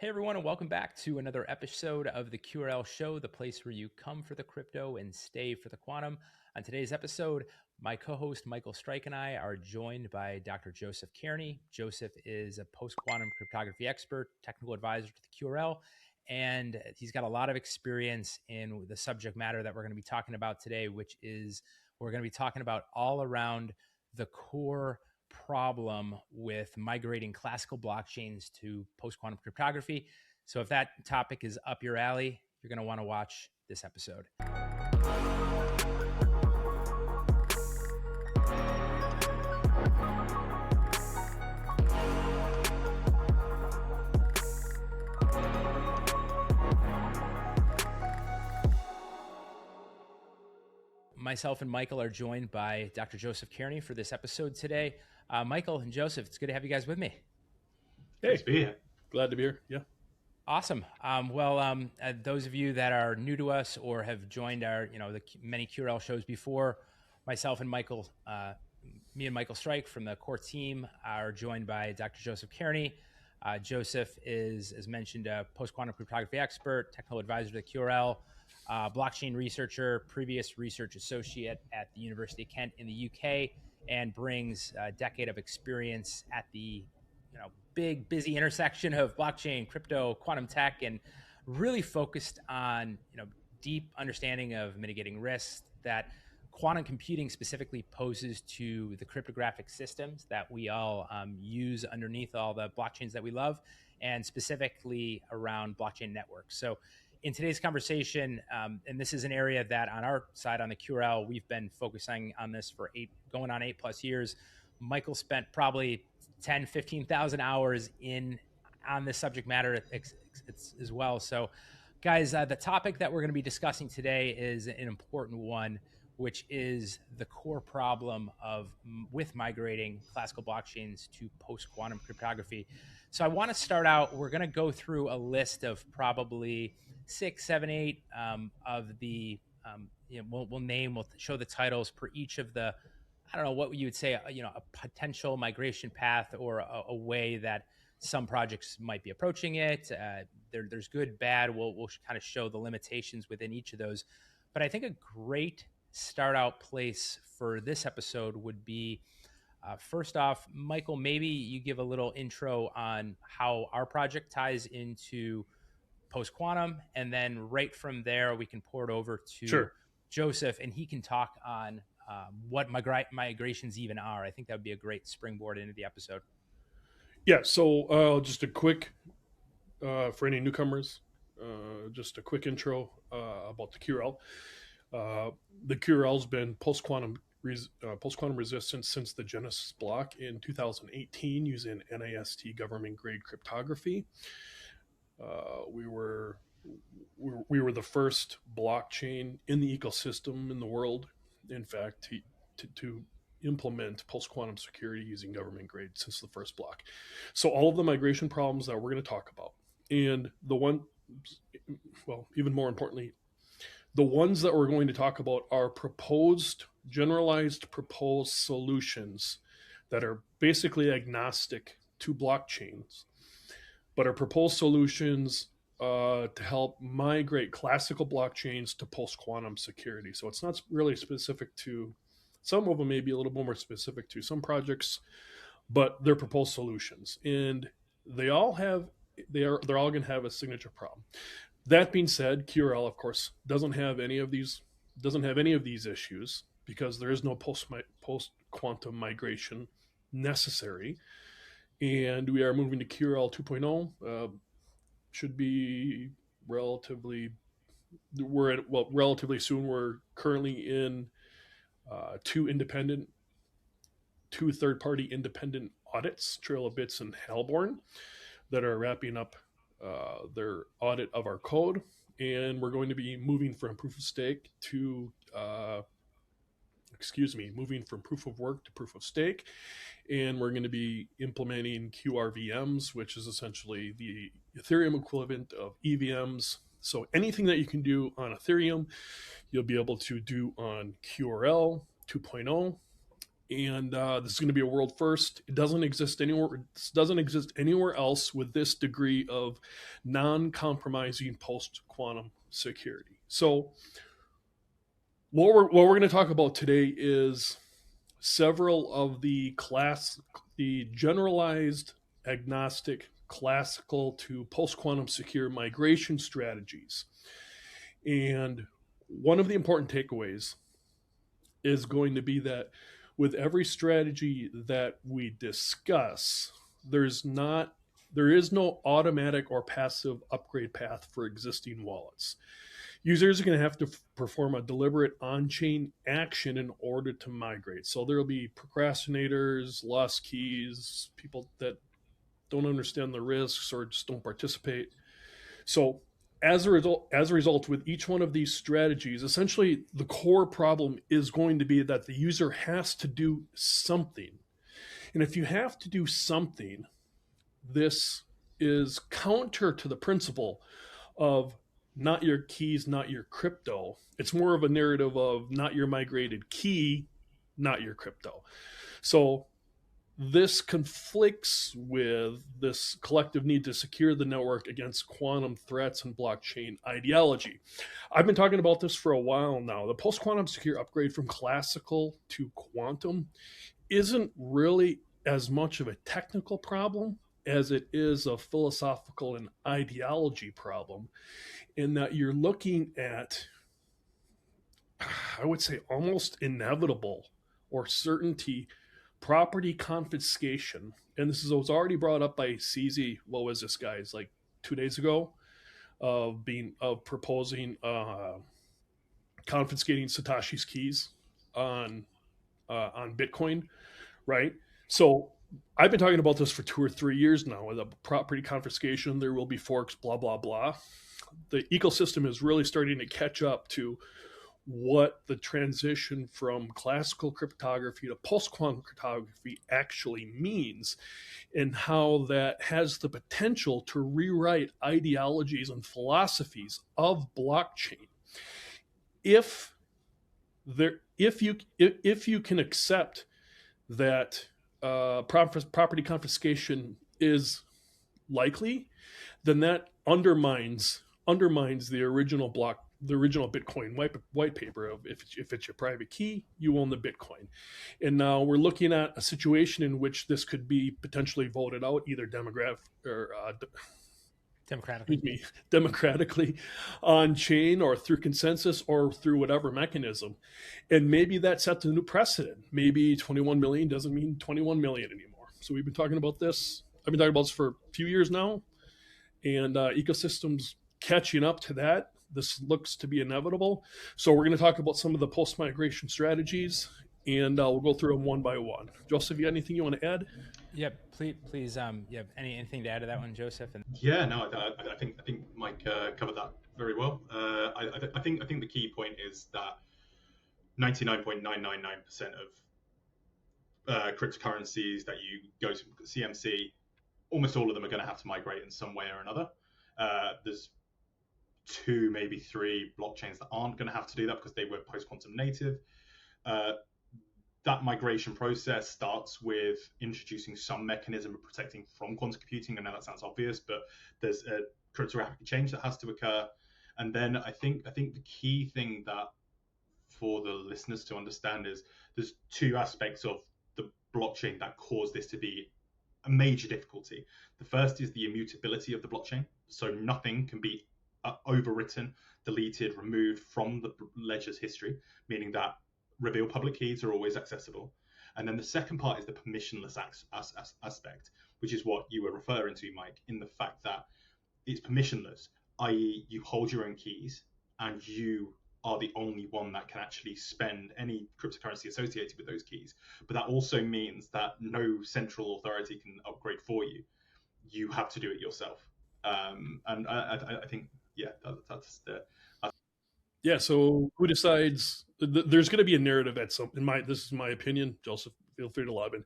Hey everyone, and welcome back to another episode of the QRL Show, the place where you come for the crypto and stay for the quantum. On today's episode, my co-host Michael Strike and I are joined by Dr. Joseph Kearney. Joseph is a post-quantum cryptography expert, technical advisor to the QRL, and he's got a lot of experience in the subject matter that we're going to be talking about today, which is we're going to be talking about all around the core problem with migrating classical blockchains to post-quantum cryptography. So if that topic is up your alley, you're going to want to watch this episode. Myself and Michael are joined by Dr. Joseph Kearney for this episode today. Michael and Joseph, it's good to have you guys with me. Hey, glad to be here. Yeah. Awesome. Those of you that are new to us or have joined our, the many QRL shows before, myself and Michael, me and Michael Strike from the core team are joined by Dr. Joseph Kearney. Joseph is, as mentioned, a post-quantum cryptography expert, technical advisor to the QRL, blockchain researcher, previous research associate at the University of Kent in the UK, and brings a decade of experience at the big, busy intersection of blockchain, crypto, quantum tech, and really focused on deep understanding of mitigating risks that quantum computing specifically poses to the cryptographic systems that we all use underneath all the blockchains that we love, and specifically around blockchain networks. So in today's conversation, and this is an area that on our side, on the QRL, we've been focusing on this for going on 8+ years. Michael spent probably 10, 15,000 hours on this subject matter as well. So guys, the topic that we're going to be discussing today is an important one, which is the core problem with migrating classical blockchains to post-quantum cryptography. So I want to start out, we're going to go through a list of probably 6, 7, 8 of the, we'll show the titles per each of the, I don't know what you would say, a potential migration path or a way that some projects might be approaching it. There's good, bad. We'll kind of show the limitations within each of those. But I think a great start out place for this episode would be, first off, Michael, maybe you give a little intro on how our project ties into post-quantum, and then right from there, we can pour it over to Joseph, and he can talk on what migrations even are. I think that would be a great springboard into the episode. Yeah, so just a quick, for any newcomers, just a quick intro about the QRL. The QRL's been post-quantum resistant since the Genesis block in 2018 using NIST government-grade cryptography. We were the first blockchain in the ecosystem in the world, in fact, to implement post-quantum security using government grade since the first block. So all of the migration problems that we're going to talk about, and even more importantly, the ones that we're going to talk about are generalized proposed solutions that are basically agnostic to blockchains, but are proposed solutions to help migrate classical blockchains to post-quantum security. So it's not really specific to, some of them may be a little bit more specific to some projects, but they're proposed solutions. And they're all going to have a signature problem. That being said, QRL, of course, doesn't have any of these issues because there is no post-quantum migration necessary. And we are moving to QRL 2.0. Should be relatively soon. We're currently in two third-party independent audits, Trail of Bits and Halborn, that are wrapping up their audit of our code, and we're going to be moving from proof of work to proof of stake, and we're going to be implementing QRVMs, which is essentially the Ethereum equivalent of EVMs. So anything that you can do on Ethereum, you'll be able to do on QRL 2.0. And this is going to be a world first. It doesn't exist anywhere. It doesn't exist anywhere else with this degree of non-compromising post-quantum security. So, what we're going to talk about today is several of the generalized, agnostic, classical to post-quantum secure migration strategies. And one of the important takeaways is going to be that with every strategy that we discuss, there is no automatic or passive upgrade path for existing wallets. Users are going to have to perform a deliberate on-chain action in order to migrate. So there will be procrastinators, lost keys, people that don't understand the risks or just don't participate. So as a result, with each one of these strategies, essentially the core problem is going to be that the user has to do something. And if you have to do something, this is counter to the principle of not your keys, not your crypto. It's more of a narrative of not your migrated key, not your crypto. So this conflicts with this collective need to secure the network against quantum threats and blockchain ideology. I've been talking about this for a while now. The post-quantum secure upgrade from classical to quantum isn't really as much of a technical problem as it is a philosophical and ideology problem, in that you're looking at, I would say, almost inevitable or certainty property confiscation. And this was already brought up by CZ. What was this, guys? Like 2 days ago, of proposing confiscating Satoshi's keys on Bitcoin, right? So I've been talking about this for 2 or 3 years now. With a property confiscation, there will be forks, blah blah blah. The ecosystem is really starting to catch up to what the transition from classical cryptography to post-quantum cryptography actually means, and how that has the potential to rewrite ideologies and philosophies of blockchain. If you can accept that property confiscation is likely, then that undermines the original Bitcoin white paper of if it's your private key, you own the Bitcoin. And now we're looking at a situation in which this could be potentially voted out either democratically on chain, or through consensus, or through whatever mechanism. And maybe that sets a new precedent. Maybe 21 million doesn't mean 21 million anymore. So we've been talking about this. I've been talking about this for a few years now, and ecosystems catching up to that. This looks to be inevitable. So we're going to talk about some of the post-migration strategies, and we'll go through them one by one. Joseph, you got anything you want to add? Yep, please. You have anything to add to that one, Joseph? Yeah, no, I think Mike covered that very well. I think the key point is that 99.999% of cryptocurrencies that you go to CMC, almost all of them are going to have to migrate in some way or another. There's 2, maybe 3 blockchains that aren't going to have to do that because they were post-quantum native. That migration process starts with introducing some mechanism of protecting from quantum computing. I know that sounds obvious, but there's a cryptographic change that has to occur. And then I think the key thing that for the listeners to understand is there's 2 aspects of the blockchain that cause this to be a major difficulty. The first is the immutability of the blockchain. So nothing can be overwritten, deleted, removed from the ledger's history, meaning that reveal public keys are always accessible. And then the second part is the permissionless aspect, which is what you were referring to, Mike, in the fact that it's permissionless, i.e. you hold your own keys and you are the only one that can actually spend any cryptocurrency associated with those keys. But that also means that no central authority can upgrade for you. You have to do it yourself. And I think, yeah, that's the... Yeah, so who decides? There's going to be a narrative at some. This is my opinion. Joseph, feel free to lob in.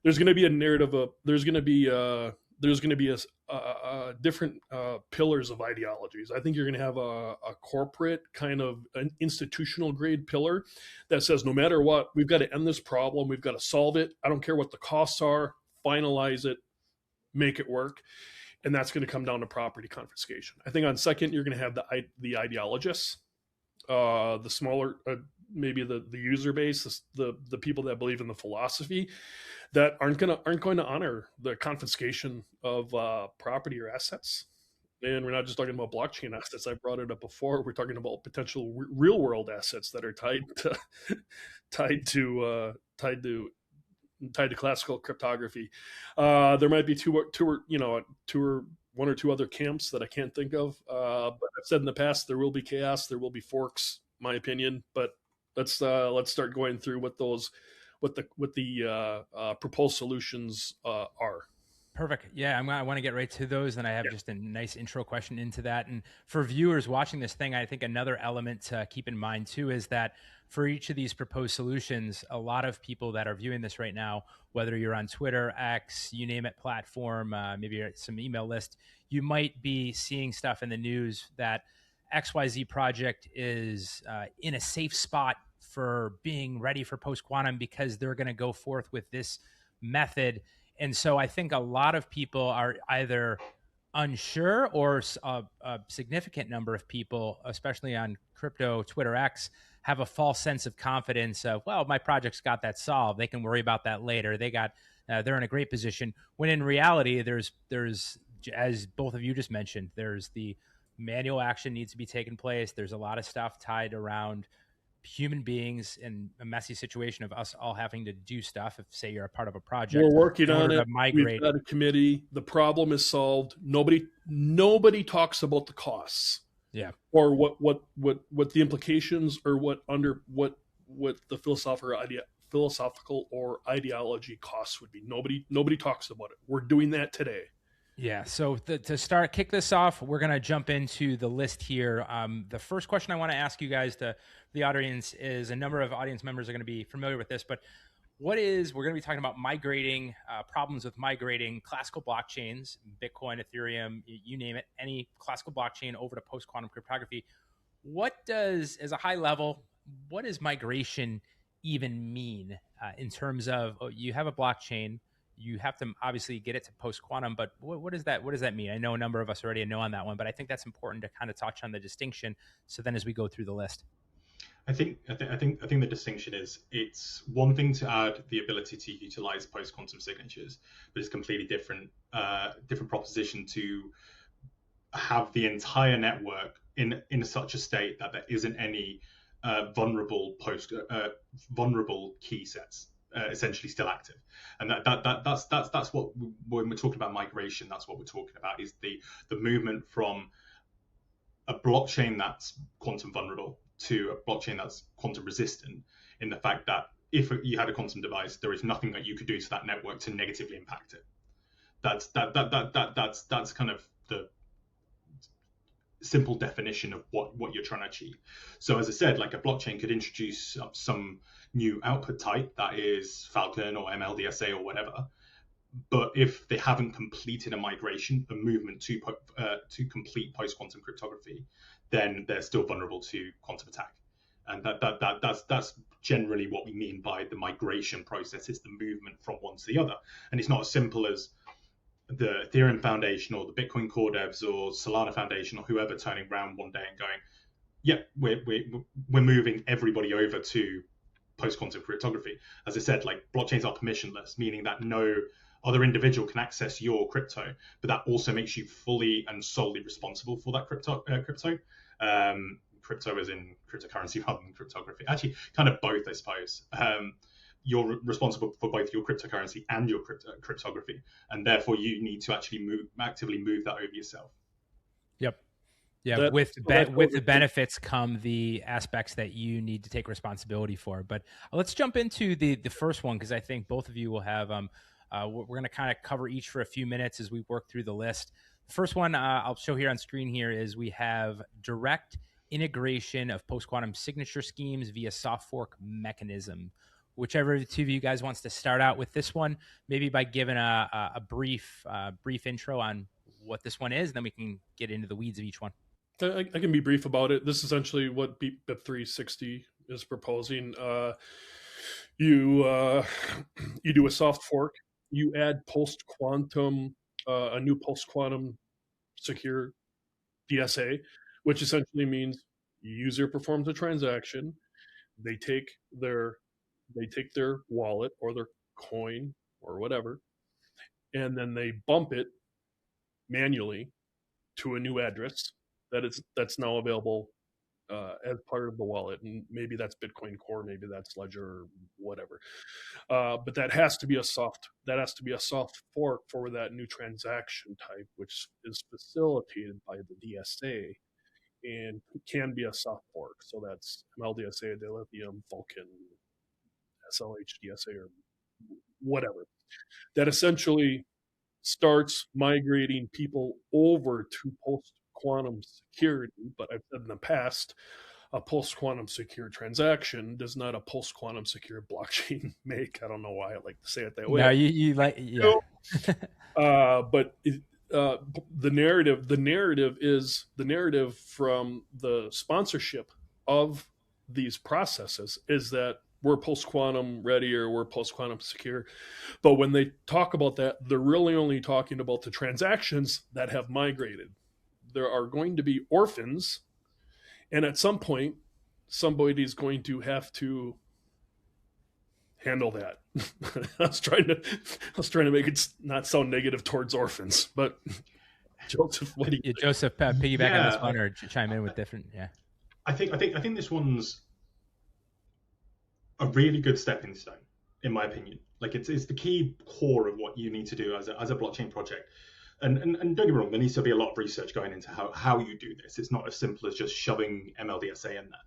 There's going to be a narrative. There's going to be there's going to be different pillars of ideologies. I think you're going to have a corporate kind of an institutional grade pillar that says no matter what, we've got to end this problem, we've got to solve it. I don't care what the costs are, finalize it, make it work. And that's going to come down to property confiscation. I think on second, you're going to have the ideologists, the smaller, maybe the user base, the people that believe in the philosophy, that aren't going to honor the confiscation of property or assets. And we're not just talking about blockchain assets. I brought it up before. We're talking about potential real world assets that are tied to classical cryptography. There might be one or two other camps that I can't think of. But I've said in the past, there will be chaos, there will be forks, my opinion. But let's start going through what the proposed solutions are. Perfect. Yeah, I want to get right to those, and I have just a nice intro question into that. And for viewers watching this thing, I think another element to keep in mind too is that for each of these proposed solutions, a lot of people that are viewing this right now, whether you're on Twitter, X, you name it, platform, maybe you're at some email list, you might be seeing stuff in the news that XYZ project is in a safe spot for being ready for post-quantum because they're going to go forth with this method. And so I think a lot of people are either unsure, or a significant number of people, especially on crypto, Twitter, X, have a false sense of confidence of, well, my project's got that solved. They can worry about that later. They're in a great position. When in reality, there's, as both of you just mentioned, there's the manual action needs to be taken place. There's a lot of stuff tied around human beings in a messy situation of us all having to do stuff. If say you're a part of a project, we're working on it. We've got a committee. The problem is solved. Nobody talks about the costs. Yeah. Or what the implications, or what the philosophical or ideology costs would be. Nobody talks about it. We're doing that today. Yeah. So to kick this off, we're going to jump into the list here. The first question I want to ask you guys, the audience, is a number of audience members are going to be familiar with this, but we're going to be talking about migrating, problems with migrating classical blockchains, Bitcoin, Ethereum, you name it, any classical blockchain over to post-quantum cryptography. As a high level, what does migration even mean in terms of, you have a blockchain, you have to obviously get it to post-quantum, but what does that mean? I know a number of us already know on that one, but I think that's important to kind of touch on the distinction. So then as we go through the list. I think the distinction is, it's one thing to add the ability to utilize post-quantum signatures, but it's completely different proposition to have the entire network in such a state that there isn't any vulnerable key sets essentially still active. And that's what, when we're talking about migration, that's what we're talking about, is the movement from a blockchain that's quantum vulnerable to a blockchain that's quantum resistant, in the fact that if you had a quantum device, there is nothing that you could do to that network to negatively impact it. That's kind of the simple definition of what you're trying to achieve. So as I said, like, a blockchain could introduce some new output type that is Falcon or MLDSA or whatever, but if they haven't completed a migration, a movement to complete post-quantum cryptography, then they're still vulnerable to quantum attack. And that's generally what we mean by the migration process. It's the movement from one to the other. And it's not as simple as the Ethereum Foundation or the Bitcoin Core Devs or Solana Foundation or whoever turning around one day and going, yeah, we're moving everybody over to post-quantum cryptography. As I said, like, blockchains are permissionless, meaning that no other individual can access your crypto, but that also makes you fully and solely responsible for that crypto. Crypto as in cryptocurrency rather than cryptography. Actually, kind of both, I suppose. You're responsible for both your cryptocurrency and your cryptography, and therefore you need to actually actively move that over yourself. Yep. Yeah, with the benefits come the aspects that you need to take responsibility for. But let's jump into the first one, because I think both of you will have we're going to kind of cover each for a few minutes as we work through the list. The first one I'll show here on screen here is we have direct integration of post-quantum signature schemes via soft fork mechanism. whichever two of you guys wants to start out with this one, maybe by giving a brief intro on what this one is, and then we can get into the weeds of each one. I can be brief about it. This is essentially what BIP 360 is proposing. You do a soft fork. You add post-quantum, a new post-quantum secure DSA, which essentially means user performs a transaction. They take their wallet or their coin or whatever, and then they bump it manually to a new address that's now available as part of the wallet. And maybe that's Bitcoin Core, maybe that's Ledger, or whatever. But that has to be a soft fork for that new transaction type, which is facilitated by the DSA and can be a soft fork. So that's MLDSA, Dilithium, Vulkan, SLH-DSA, or whatever. That essentially starts migrating people over to post-quantum security. But I've said in the past, a post-quantum secure transaction does not a post-quantum secure blockchain make. I don't know why I like to say it that way. No, you like, yeah. But the narrative from the sponsorship of these processes is that we're post-quantum ready or we're post-quantum secure. But when they talk about that, they're really only talking about the transactions that have migrated. There are going to be orphans, and at some point, somebody's going to have to handle that. I was trying to make it not sound negative towards orphans, but Joseph, what do you think? Joseph, piggyback on this one or chime in with different? Yeah, I think this one's a really good stepping stone, in my opinion. Like it's the key core of what you need to do as a blockchain project. And don't get me wrong, there needs to be a lot of research going into how you do this. It's not as simple as just shoving MLDSA in there.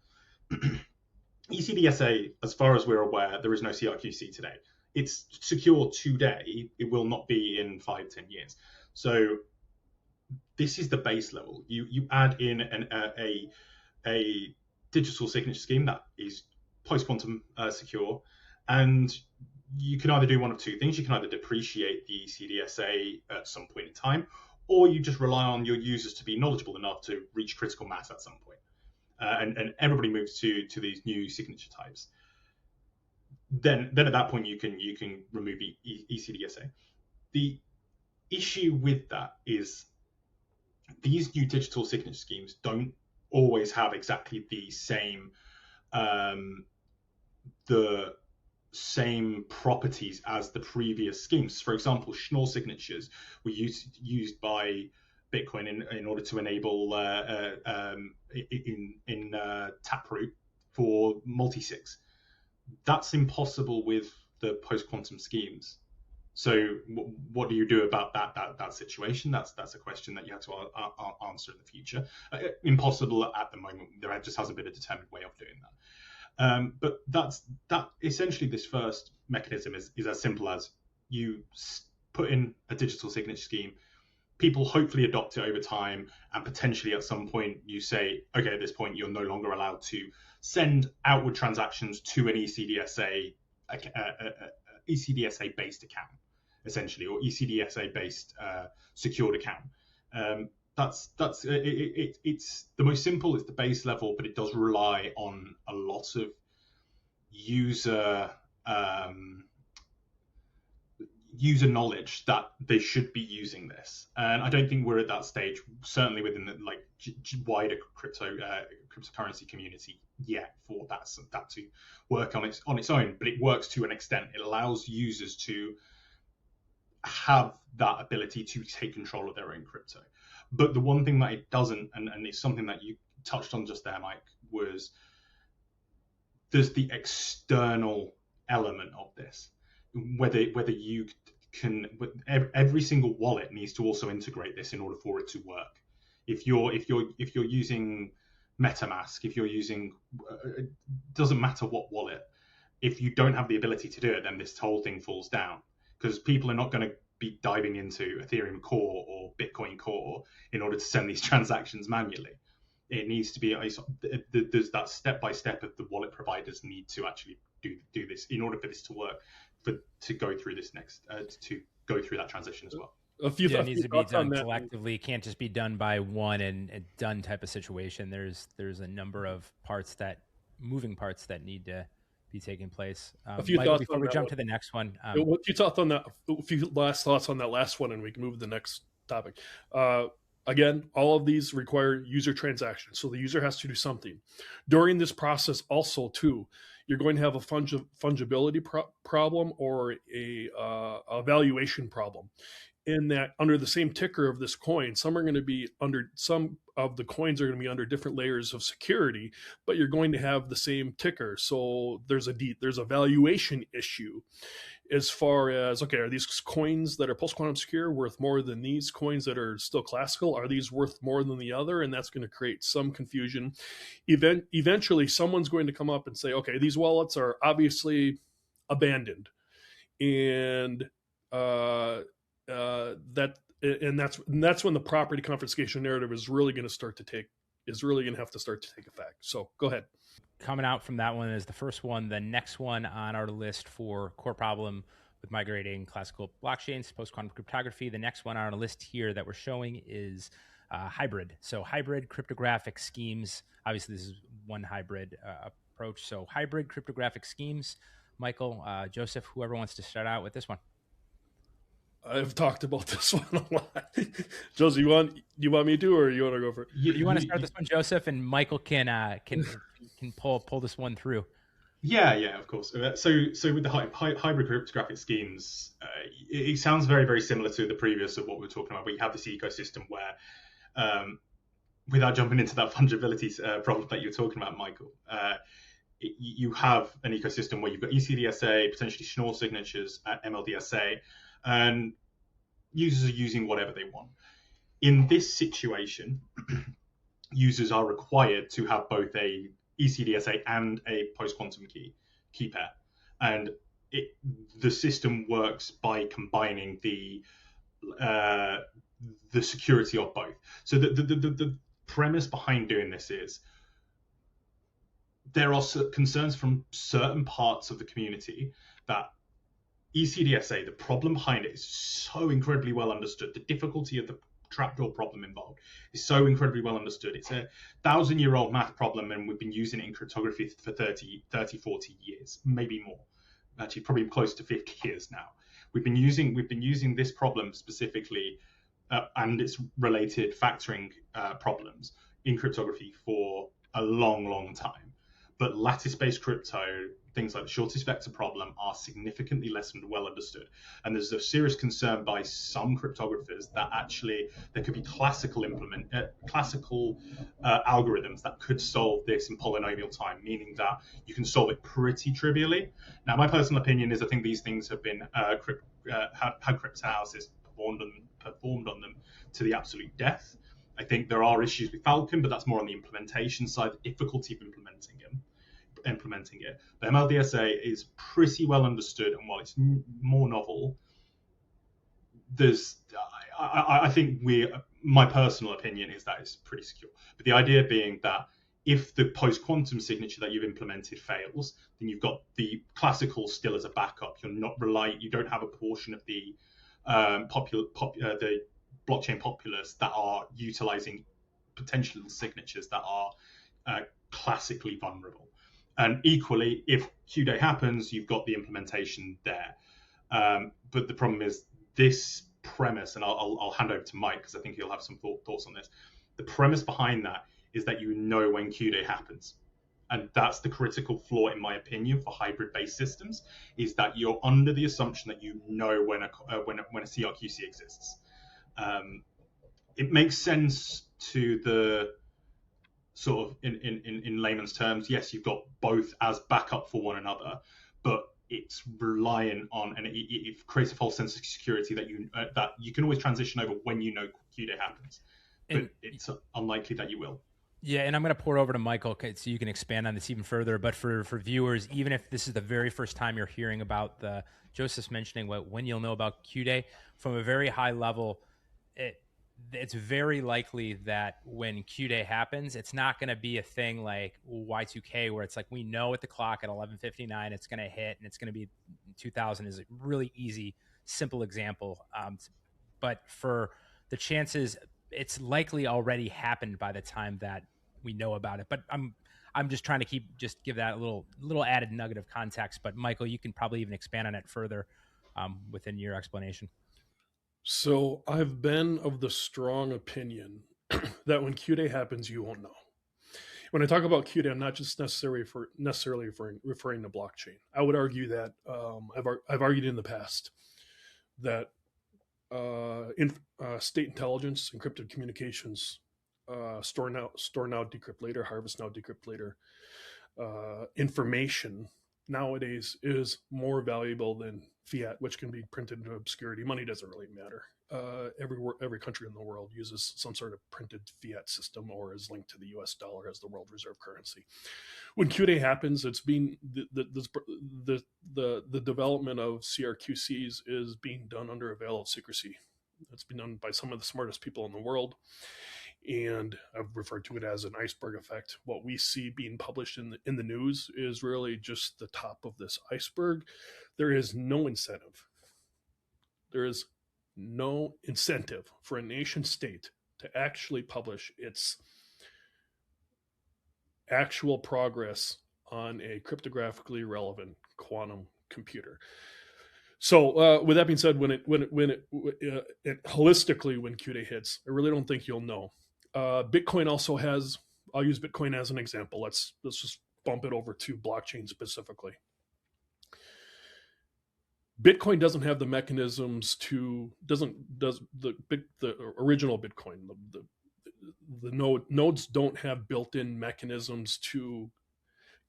ECDSA, as far as we're aware, there is no CRQC today. It's secure today. It will not be in 5-10 years. So this is the base level. You add in a digital signature scheme that is post-quantum secure, and you can either do one of two things. You can either depreciate the CDSA at some point in time, or you just rely on your users to be knowledgeable enough to reach critical mass at some point. And everybody moves to these new signature types. Then at that point you can remove ECDSA. The issue with that is these new digital signature schemes don't always have exactly the same properties as the previous schemes. For example, Schnorr signatures were used by Bitcoin in order to enable in Taproot for multi-sigs. That's impossible with the post-quantum schemes. So what do you do about that situation? That's a question that you have to answer in the future. Impossible at the moment. There just hasn't been a determined way of doing that. But that essentially this first mechanism is as simple as you put in a digital signature scheme. People hopefully adopt it over time, and potentially at some point you say, okay, at this point you're no longer allowed to send outward transactions to an ECDSA based account, essentially, or ECDSA based secured account. It's the most simple, it's the base level, but it does rely on a lot of user knowledge that they should be using this, and I don't think we're at that stage, certainly within the wider cryptocurrency community yet, for that to work on its own. But it works to an extent. It allows users to have that ability to take control of their own crypto. But the one thing that it doesn't, and it's something that you touched on just there, Mike, was there's the external element of this. Whether you can, every single wallet needs to also integrate this in order for it to work. If you're using MetaMask, if you're using, it doesn't matter what wallet, if you don't have the ability to do it, then this whole thing falls down, because people are not going to be diving into Ethereum Core or Bitcoin Core in order to send these transactions manually. It needs to be, there's that step by step of the wallet providers need to actually do this in order for this to work, to go through this next to go through that transition as well. It needs to be done collectively. It can't just be done by one and done type of situation. There's a number of moving parts that need to be taking place. A few Michael, thoughts before we jump to the next one. What you thought on that? A few last thoughts on that last one, and we can move to the next topic. Again, all of these require user transactions, so the user has to do something. During this process, also too, you're going to have a fungibility problem or a valuation problem. In that, under the same ticker of this coin, some of the coins are going to be under different layers of security, but you're going to have the same ticker. So there's a valuation issue as far as, okay, are these coins that are post-quantum secure worth more than these coins that are still classical? Are these worth more than the other? And that's going to create some confusion. Eventually, someone's going to come up and say, okay, these wallets are obviously abandoned, and that's when the property confiscation narrative is really going to have to start to take effect. So go ahead. Coming out from that one is the first one. The next one on our list for core problem with migrating classical blockchains, post-quantum cryptography. The next one on our list here that we're showing is hybrid. So hybrid cryptographic schemes. Obviously, this is one hybrid approach. So hybrid cryptographic schemes. Michael, Joseph, whoever wants to start out with this one. I've talked about this one a lot. Joseph, you want me to, or you want to go for it? You want to start this one, Joseph, and Michael can pull this one through. Yeah, of course. So with the hybrid cryptographic schemes, it sounds very, very similar to the previous of what we were talking about. But you have this ecosystem where, without jumping into that fungibility problem that you were talking about, Michael, you have an ecosystem where you've got ECDSA, potentially Schnorr signatures, MLDSA, and users are using whatever they want. In this situation, users are required to have both a ECDSA and a post-quantum key pair. And the system works by combining the security of both. So the premise behind doing this is there are concerns from certain parts of the community that ECDSA, the problem behind it is so incredibly well understood. The difficulty of the trapdoor problem involved is so incredibly well understood. It's a 1,000-year-old math problem, and we've been using it in cryptography for 30, 40 years, maybe more. Actually, probably close to 50 years now. We've been using this problem specifically and its related factoring problems in cryptography for a long, long time. But lattice-based crypto, things like the shortest vector problem, are significantly less well understood. And there's a serious concern by some cryptographers that actually there could be classical algorithms that could solve this in polynomial time, meaning that you can solve it pretty trivially. Now, my personal opinion is I think these things have been had cryptanalysis performed on them to the absolute death. I think there are issues with Falcon, but that's more on the implementation side, the difficulty of implementing it. The MLDSA is pretty well understood, and while it's more novel, I think my personal opinion is that it's pretty secure. But the idea being that if the post-quantum signature that you've implemented fails, then you've got the classical still as a backup. You don't have a portion of the the blockchain populace that are utilizing potential signatures that are classically vulnerable. And equally, if Q-Day happens, you've got the implementation there. But the problem is this premise, and I'll hand over to Mike because I think he'll have some thoughts on this. The premise behind that is that you know when Q-Day happens. And that's the critical flaw, in my opinion, for hybrid-based systems, is that you're under the assumption that you know when a CRQC exists. It makes sense to the sort of in layman's terms. Yes, you've got both as backup for one another, but it's reliant on, and it creates a false sense of security that you can always transition over when you know Q-Day happens, but it's unlikely that you will. Yeah, and I'm going to pour over to Michael so you can expand on this even further. But for viewers, even if this is the very first time you're hearing about Joseph's mentioning when you'll know about Q-Day, from a very high level, it's very likely that when Q-Day happens, it's not going to be a thing like Y2K where it's like we know at the clock at 11:59 it's going to hit and it's going to be 2000 is a really easy, simple example. But for the chances, it's likely already happened by the time that we know about it. But I'm just trying to give that a little added nugget of context. But Michael, you can probably even expand on it further within your explanation. So I've been of the strong opinion that when Q-Day happens, you won't know. When I talk about Q-Day, I'm not just necessarily referring to blockchain. I would argue that I've argued in the past that state intelligence, encrypted communications, store now, decrypt later, harvest now, decrypt later, information nowadays is more valuable than fiat, which can be printed into obscurity. Money doesn't really matter. Every country in the world uses some sort of printed fiat system or is linked to the U.S. dollar as the world reserve currency. When Q-Day happens, it's being the development of CRQCs is being done under a veil of secrecy. It's been done by some of the smartest people in the world. And I've referred to it as an iceberg effect. What we see being published in the news is really just the top of this iceberg. There is no incentive. There is no incentive for a nation state to actually publish its actual progress on a cryptographically relevant quantum computer. So, with that being said, holistically, when Q-Day hits, I really don't think you'll know. Bitcoin also has. I'll use Bitcoin as an example. Let's just bump it over to blockchain specifically. Bitcoin doesn't have the mechanisms to does the original Bitcoin the nodes don't have built-in mechanisms to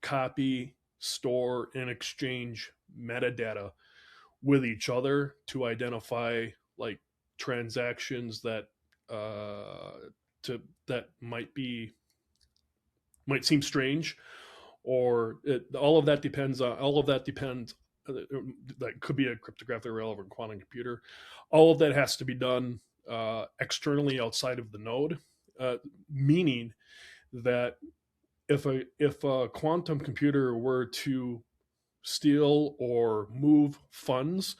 copy, store, and exchange metadata with each other to identify like transactions that that might seem strange, or all of that depends. That could be a cryptographically relevant quantum computer. All of that has to be done externally outside of the node, meaning that if a quantum computer were to steal or move funds,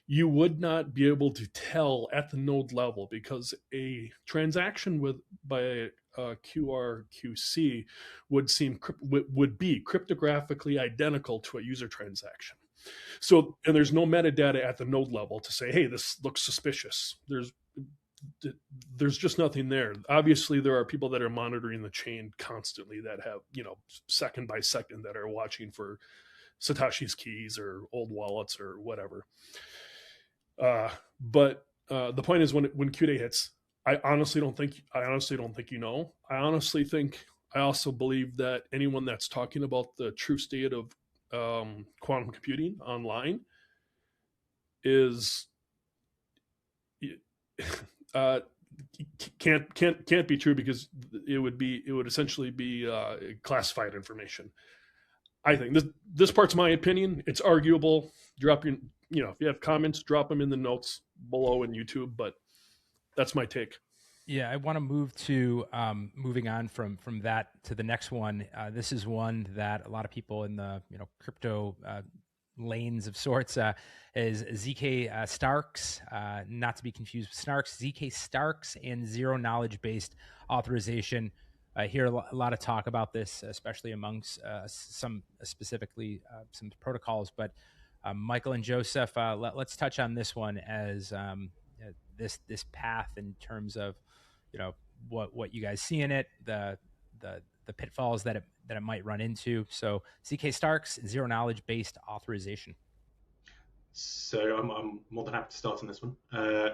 you would not be able to tell at the node level, because a transaction by a QRQC would be cryptographically identical to a user transaction. So, and there's no metadata at the node level to say, hey, this looks suspicious. There's just nothing there. Obviously, there are people that are monitoring the chain constantly that have, second by second, that are watching for Satoshi's keys or old wallets or whatever. But the point is, when Q-Day hits, I honestly don't think I also believe that anyone that's talking about the true state of quantum computing online is can't be true, because it would essentially be classified information. I think this part's my opinion. It's arguable. Drop your, if you have comments, drop them in the notes below in YouTube. But that's my take. Yeah, I want to move to moving on from that to the next one. This is one that a lot of people in the crypto lanes of sorts is ZK Starks, not to be confused with Snarks. ZK Starks and Zero-Knowledge-Based Authorization. I hear a lot of talk about this, especially amongst some specifically some protocols. But Michael and Joseph, let's touch on this one as this path in terms of what you guys see in it, the pitfalls that it might run into. So ZK Starks, Zero-Knowledge-Based Authorization. So I'm more than happy to start on this one.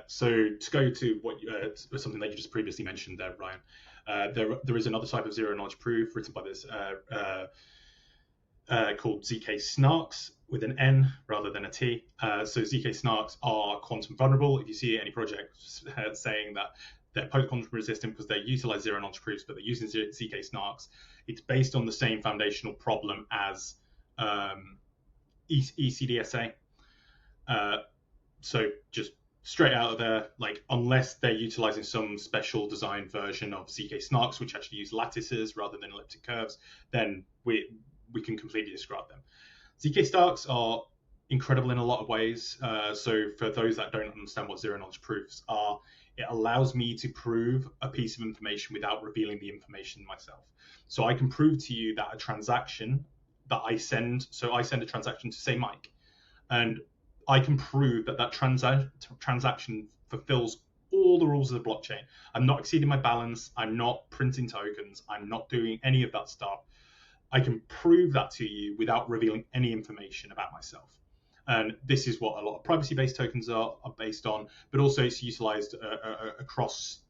So to go to something that you just previously mentioned there, Ryan, there is another type of zero-knowledge proof written by this called ZK Snarks with an N rather than a T. So ZK Snarks are quantum vulnerable. If you see any project saying that they're post-quantum resistant because they utilize zero-knowledge proofs, but they're using ZK Snarks, it's based on the same foundational problem as ECDSA. So just straight out of there, like unless they're utilizing some special design version of ZK snarks, which actually use lattices rather than elliptic curves, then we can completely discard them. ZK snarks are incredible in a lot of ways. So for those that don't understand what zero-knowledge proofs are, it allows me to prove a piece of information without revealing the information myself. So I can prove to you that a transaction that I send a transaction to, say, Mike, and I can prove that transaction fulfills all the rules of the blockchain. I'm not exceeding my balance. I'm not printing tokens. I'm not doing any of that stuff. I can prove that to you without revealing any information about myself. And this is what a lot of privacy-based tokens are based on, but also it's utilized across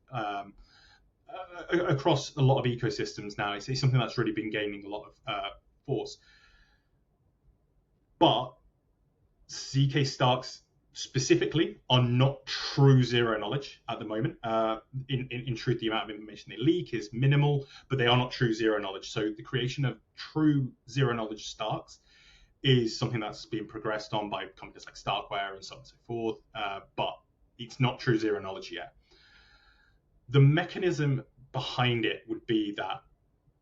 across a lot of ecosystems now. It's something that's really been gaining a lot of force. But ZK snarks specifically are not true zero knowledge at the moment. In truth, the amount of information they leak is minimal, but they are not true zero knowledge. So the creation of true zero knowledge snarks is something that's been progressed on by companies like Starkware and so on and so forth, but it's not true zero knowledge yet. The mechanism behind it would be that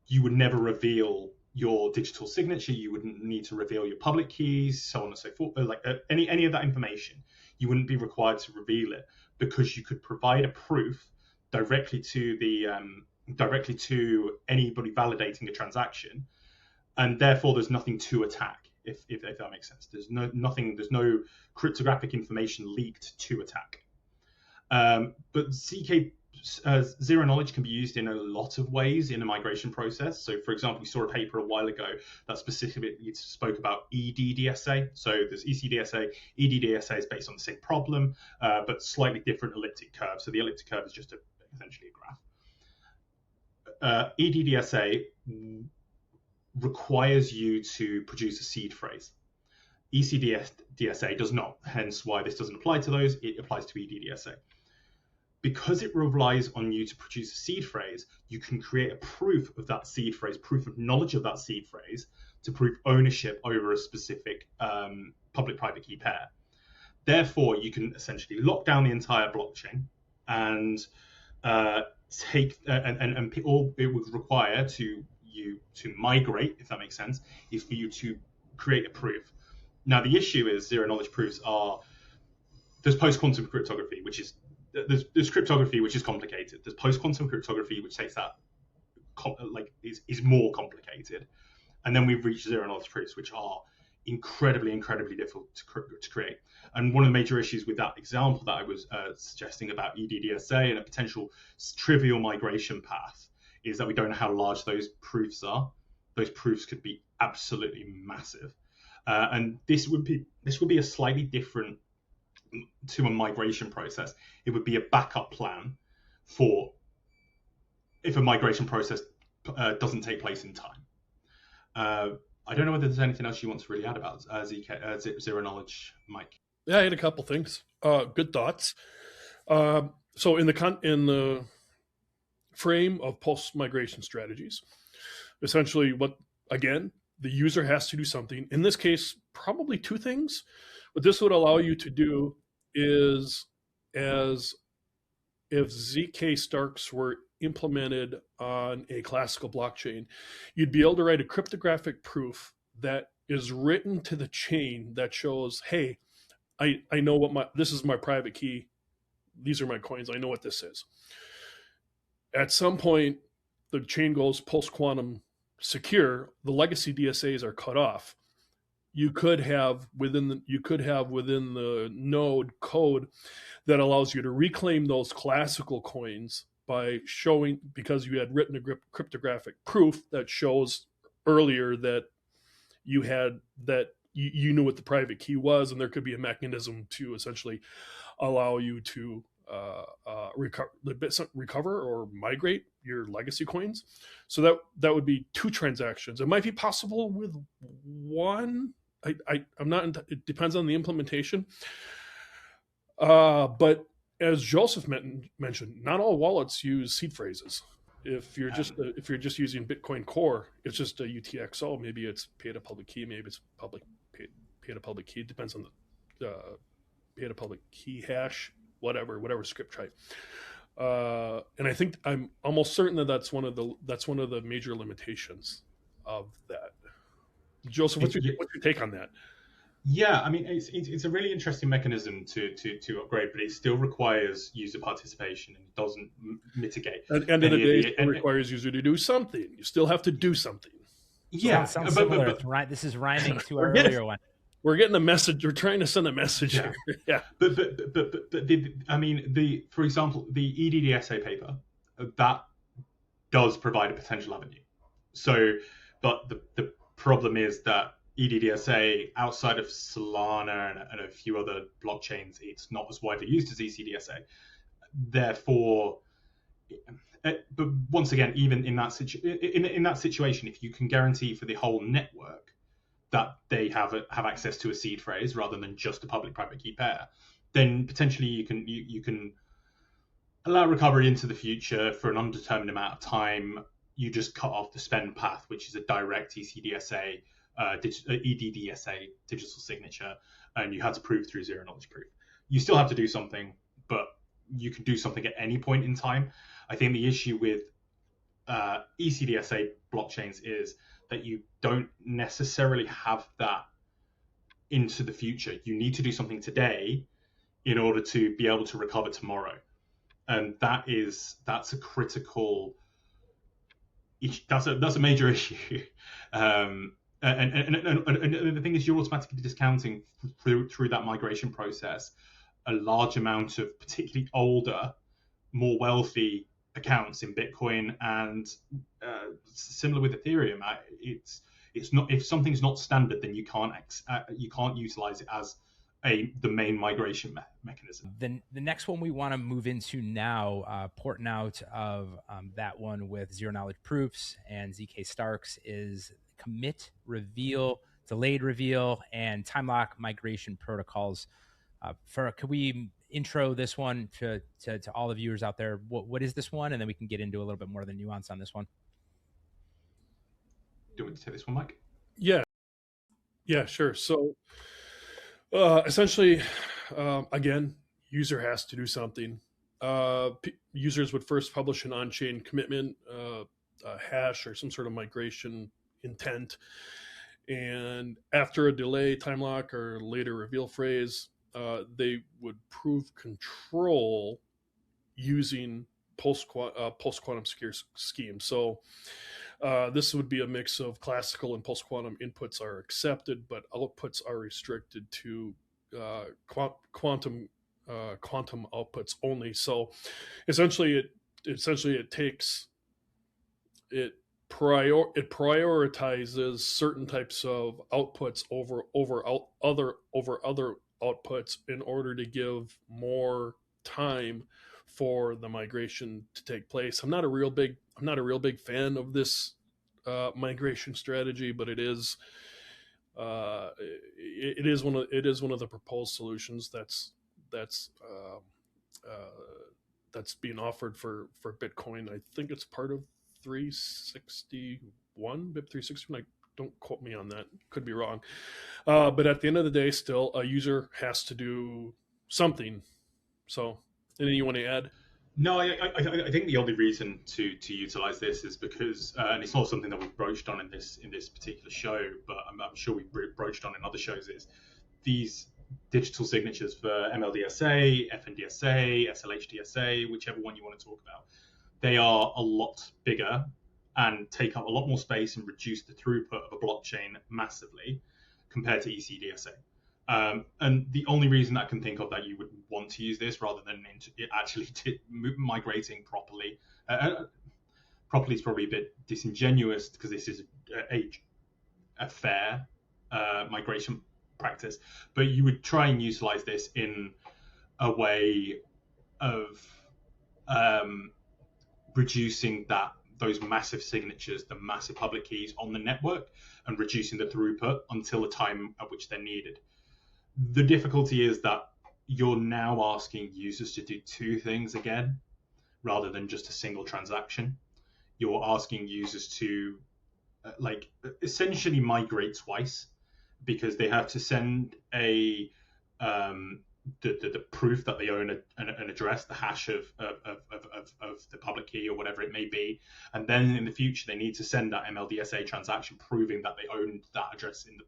you would never reveal your digital signature, you wouldn't need to reveal your public keys, so on and so forth. Like any of that information, you wouldn't be required to reveal it, because you could provide a proof directly to anybody validating a transaction, and therefore there's nothing to attack. If that makes sense, there's no cryptographic information leaked to attack. But ZK zero knowledge can be used in a lot of ways in a migration process. So, for example, we saw a paper a while ago that specifically spoke about EDDSA. So there's ECDSA. EDDSA is based on the same problem, but slightly different elliptic curve. So the elliptic curve is just essentially a graph. EDDSA requires you to produce a seed phrase. ECDSA does not, hence why this doesn't apply to those. It applies to EDDSA. Because it relies on you to produce a seed phrase, you can create a proof of that seed phrase, proof of knowledge of that seed phrase, to prove ownership over a specific public-private key pair. Therefore, you can essentially lock down the entire blockchain, and all it would require to migrate, if that makes sense, is for you to create a proof. Now, the issue is zero-knowledge proofs there's post-quantum cryptography, which is there's cryptography, which is complicated. There's post-quantum cryptography, which takes that is more complicated, and then we've reached zero-knowledge proofs, which are incredibly difficult to create. And one of the major issues with that example that I was suggesting about EDDSA and a potential trivial migration path is that we don't know how large those proofs are. Those proofs could be absolutely massive, and this would be a slightly different to a migration process. It would be a backup plan for if a migration process doesn't take place in time. I don't know whether there's anything else you want to really add about zero knowledge, Mike. Yeah, I had a couple things. Good thoughts. So in the frame of post-migration strategies, essentially the user has to do something. In this case, probably two things. What this would allow you to do is, as if ZK snarks were implemented on a classical blockchain, you'd be able to write a cryptographic proof that is written to the chain that shows, hey, I know this is my private key. These are my coins. I know what this is. At some point, the chain goes post-quantum secure. The legacy DSAs are cut off. You could have within the node code that allows you to reclaim those classical coins by showing, because you had written a cryptographic proof that shows earlier that you knew what the private key was, and there could be a mechanism to essentially allow you to recover or migrate your legacy coins. So that would be two transactions. It might be possible with one. I'm not. It depends on the implementation. But as Joseph mentioned, not all wallets use seed phrases. If you're just using Bitcoin Core, it's just a UTXO. Maybe it's pay to public key. Maybe it's pay to public key. It depends on the pay to public key hash whatever script type. And I think I'm almost certain that that's one of the major limitations of that. Joseph, what's your take on that? Yeah, I mean, it's a really interesting mechanism to upgrade, but it still requires user participation and it doesn't mitigate. At the end of the day, it requires user to do something. You still have to do something. Yeah, sounds similar. This is rhyming to our earlier one. We're getting a message. We're trying to send a message here. Yeah. But for example, the EDDSA paper that does provide a potential avenue. So, but the problem is that EDDSA outside of Solana and a few other blockchains, it's not as widely used as ECDSA. Therefore, but once again, even in that situation, if you can guarantee for the whole network that they have access to a seed phrase rather than just a public-private key pair, then potentially you can allow recovery into the future for an undetermined amount of time. You just cut off the spend path, which is a direct ECDSA, EDDSA digital signature, and you had to prove through zero-knowledge proof. You still have to do something, but you can do something at any point in time. I think the issue with ECDSA blockchains is that you don't necessarily have that into the future. You need to do something today in order to be able to recover tomorrow, and that's a critical. That's a major issue. And the thing is, you're automatically discounting through that migration process a large amount of particularly older, more wealthy accounts in Bitcoin, and similar with Ethereum. It's not, if something's not standard, then you can't utilize it as the main migration mechanism. The next one we want to move into now, porting out of that one with zero-knowledge proofs and ZK Starks, is commit, reveal, delayed reveal, and time lock migration protocols. Could we intro this one to all the viewers out there? What is this one? And then we can get into a little bit more of the nuance on this one. Do you want me to take this one, Mike? Yeah, sure. So essentially, again, user has to do something. Users would first publish an on-chain commitment, a hash, or some sort of migration intent. And after a delay, time lock, or later reveal phrase, they would prove control using post-quantum scheme. So this would be a mix of classical and post-quantum inputs are accepted, but outputs are restricted to quantum outputs only. So essentially, it prioritizes certain types of outputs over other outputs in order to give more time for the migration to take place. I'm not a real big fan of this migration strategy, but it is one of the proposed solutions that's being offered for Bitcoin. I think it's part of 361, BIP 361. Don't quote me on that. Could be wrong. But at the end of the day, still, a user has to do something. So, anything you want to add? No, I think the only reason to utilize this is because, and it's not something that we've broached on in this particular show, but I'm sure we've broached on in other shows, is these digital signatures for MLDSA, FNDSA, SLHDSA, whichever one you want to talk about. They are a lot bigger and take up a lot more space and reduce the throughput of a blockchain massively compared to ECDSA. And the only reason I can think of that you would want to use this rather than actually migrating properly, properly is probably a bit disingenuous because this is a fair migration practice, but you would try and utilize this in a way of reducing those massive signatures, the massive public keys on the network, and reducing the throughput until the time at which they're needed. The difficulty is that you're now asking users to do two things again, rather than just a single transaction. You're asking users to essentially migrate twice, because they have to send a the proof that they own an address, the hash of the public key or whatever it may be, and then in the future they need to send that MLDSA transaction proving that they owned that address in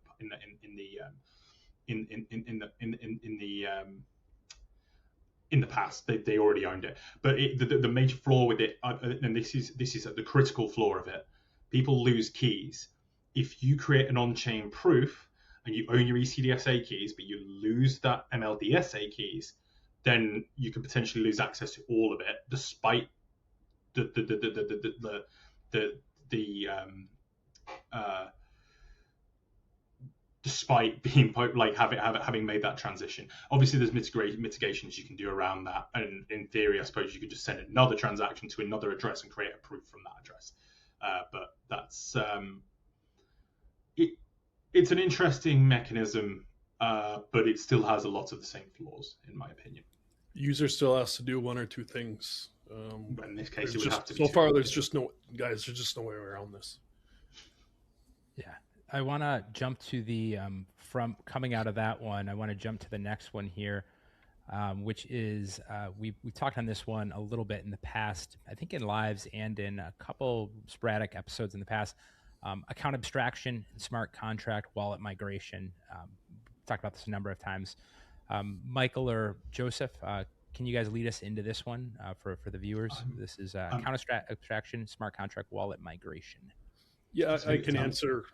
the past. They already owned it, but the major flaw with it, and this is the critical flaw of it, people lose keys. If you create an on-chain proof and you own your ECDSA keys, but you lose that MLDSA keys, then you could potentially lose access to all of it, despite despite being like having made that transition. Obviously, there's mitigations you can do around that, and in theory, I suppose you could just send another transaction to another address and create a proof from that address. But that's it's an interesting mechanism, but it still has a lot of the same flaws, in my opinion. User still has to do one or two things. In this case, it would have to be so far. There's just no way around this. Yeah, I want to jump to the from coming out of that one. I want to jump to the next one here, which is we talked on this one a little bit in the past. I think in lives and in a couple sporadic episodes in the past. Account abstraction, smart contract, wallet migration. Talked about this a number of times. Michael or Joseph, can you guys lead us into this one for the viewers? This is account abstraction, smart contract, wallet migration. Yeah, I can answer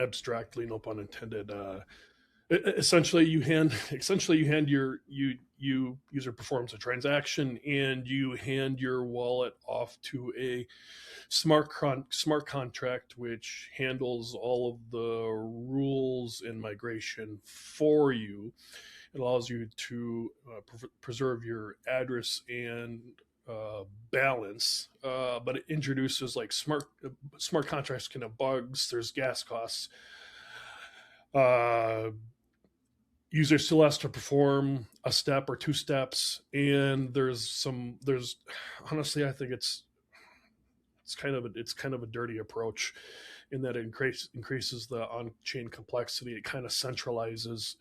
abstractly, no pun intended. Essentially, you hand your user performs a transaction, and you hand your wallet off to a smart contract, which handles all of the rules and migration for you. It allows you to preserve your address and balance, but it introduces like smart contracts can have bugs. There's gas costs. User still has to perform a step or two steps, and there's honestly, I think it's kind of a dirty approach in that it increases the on-chain complexity. It kind of centralizes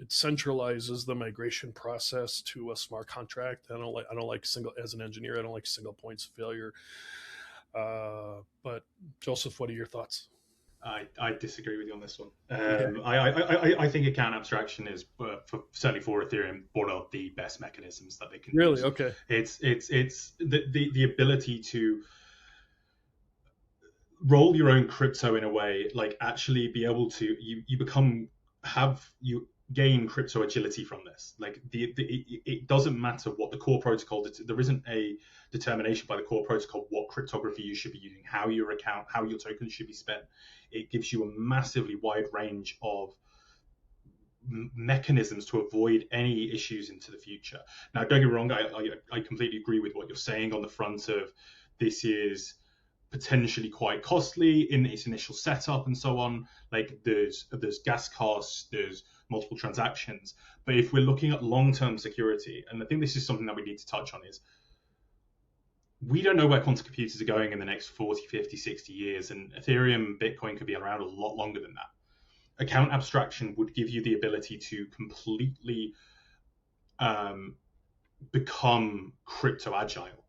the migration process to a smart contract. I don't like single, as an engineer, I don't like single points of failure. But Joseph, what are your thoughts? I disagree with you on this one. I think account abstraction is, certainly for Ethereum, one of the best mechanisms that they can really use. Okay. It's the ability to roll your own crypto in a way, like actually be able to you gain crypto agility from this. Like it doesn't matter what the core protocol. There isn't a determination by the core protocol what cryptography you should be using, how your tokens should be spent. It gives you a massively wide range of mechanisms to avoid any issues into the future. Now, don't get me wrong, I completely agree with what you're saying on the front of this is potentially quite costly in its initial setup and so on. Like there's gas costs, there's multiple transactions. But if we're looking at long-term security, and I think this is something that we need to touch on, is we don't know where quantum computers are going in the next 40, 50, 60 years, and Ethereum, Bitcoin could be around a lot longer than that. Account abstraction would give you the ability to completely become crypto agile.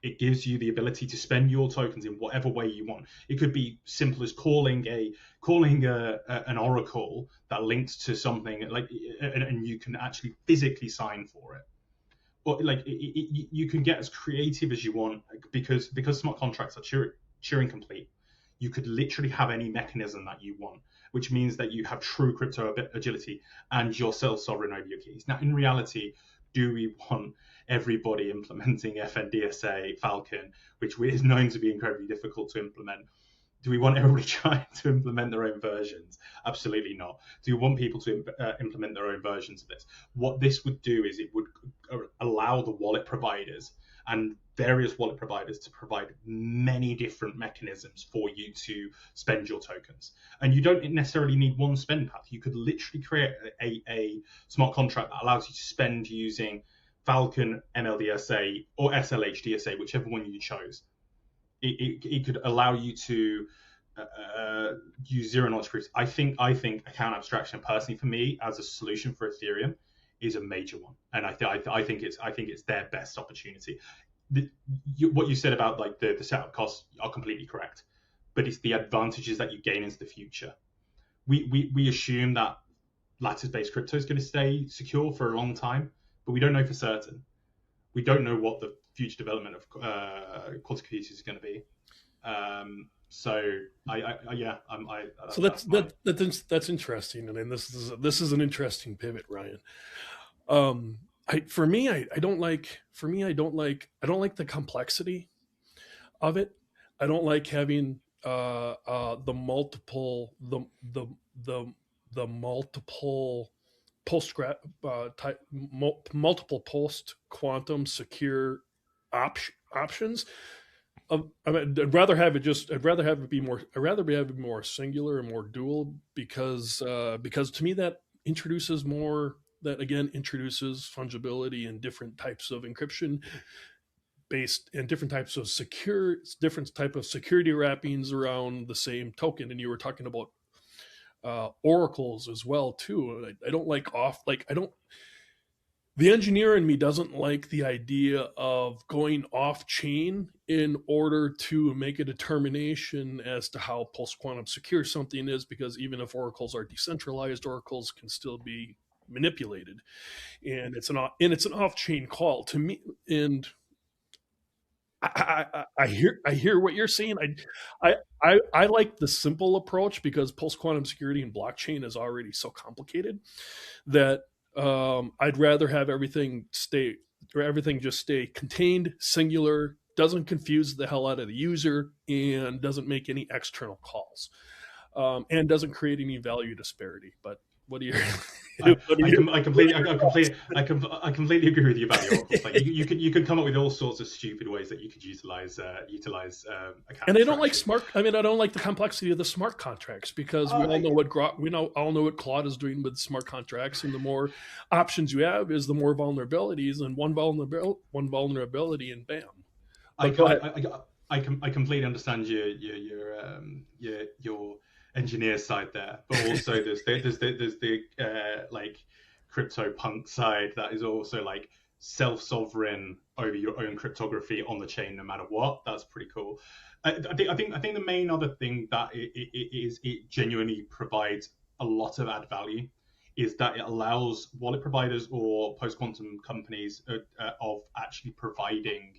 It gives you the ability to spend your tokens in whatever way you want. It could be simple as calling an oracle that links to something, like, and you can actually physically sign for it. Or like you can get as creative as you want, because smart contracts are Turing complete. You could literally have any mechanism that you want, which means that you have true crypto agility and you're self-sovereign over your keys. Now, in reality, do we want everybody implementing FNDSA Falcon, which is known to be incredibly difficult to implement? Do we want everybody trying to implement their own versions? Absolutely not. Do we want people to implement their own versions of this? What this would do is it would allow the wallet providers and various wallet providers to provide many different mechanisms for you to spend your tokens. And you don't necessarily need one spend path. You could literally create a smart contract that allows you to spend using Falcon, MLDSA, or SLHDSA, whichever one you chose. It could allow you to use zero-knowledge proofs. I think account abstraction, personally, for me, as a solution for Ethereum, is a major one, and I think it's their best opportunity. What you said about like the setup costs are completely correct, but it's the advantages that you gain into the future. We assume that lattice-based crypto is going to stay secure for a long time, but we don't know for certain. We don't know what the future development of quantum computers is going to be. So that's interesting, and this is an interesting pivot, Ryan. For me, I don't like the complexity of it. I don't like having the multiple multiple post quantum secure options. I'd rather have it be more singular and more dual, because to me that introduces fungibility and different types of encryption based and different type of security wrappings around the same token. And you were talking about oracles as well too. I don't like the engineer in me doesn't like the idea of going off chain in order to make a determination as to how post quantum secure something is, because even if oracles are decentralized, oracles can still be manipulated, and it's an off chain call to me. And I hear what you're saying. I like the simple approach, because post quantum security and blockchain is already so complicated that I'd rather have everything just stay contained, singular, doesn't confuse the hell out of the user, and doesn't make any external calls, and doesn't create any value disparity. But what do you? I completely agree with you about the oracles. Like you could come up with all sorts of stupid ways that you could utilize and I don't like I don't like the complexity of the smart contracts, because we all know what Claude is doing with smart contracts, and the more options you have is the more vulnerabilities, and one vulnerability and bam. I completely understand your engineer side there, but also there's the like crypto punk side that is also like self-sovereign over your own cryptography on the chain no matter what. That's pretty cool. I think the main other thing that it genuinely provides a lot of add value is that it allows wallet providers or post-quantum companies of actually providing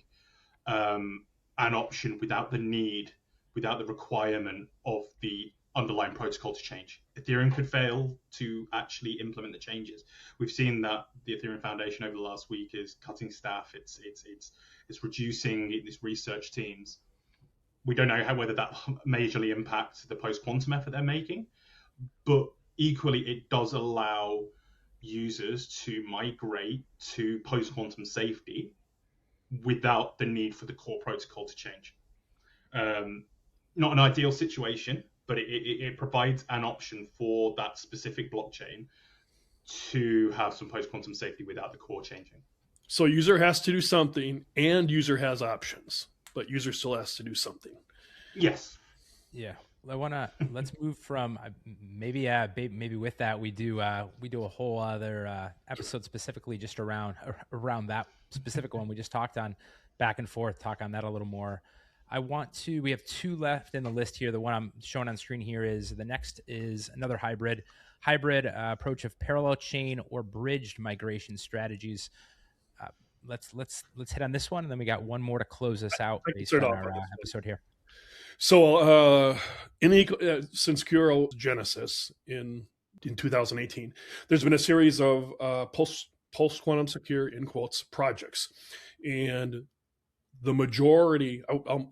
an option without the requirement of the underlying protocol to change. Ethereum could fail to actually implement the changes. We've seen that the Ethereum Foundation over the last week is cutting staff. It's reducing its research teams. We don't know whether that majorly impacts the post-quantum effort they're making, but equally it does allow users to migrate to post-quantum safety without the need for the core protocol to change. Not an ideal situation, but it provides an option for that specific blockchain to have some post-quantum safety without the core changing. So user has to do something, and user has options, but user still has to do something. Yes. Yeah. Let's move from maybe with that we do a whole other episode specifically just around that specific one we just talked on, back and forth, talk on that a little more. We have two left in the list here. The one I'm showing on screen here is the next is another hybrid approach of parallel chain or bridged migration strategies. Let's hit on this one, and then we got one more to close us out based on our episode here. So since QRL Genesis in 2018, there's been a series of post quantum secure in quotes projects, and the majority,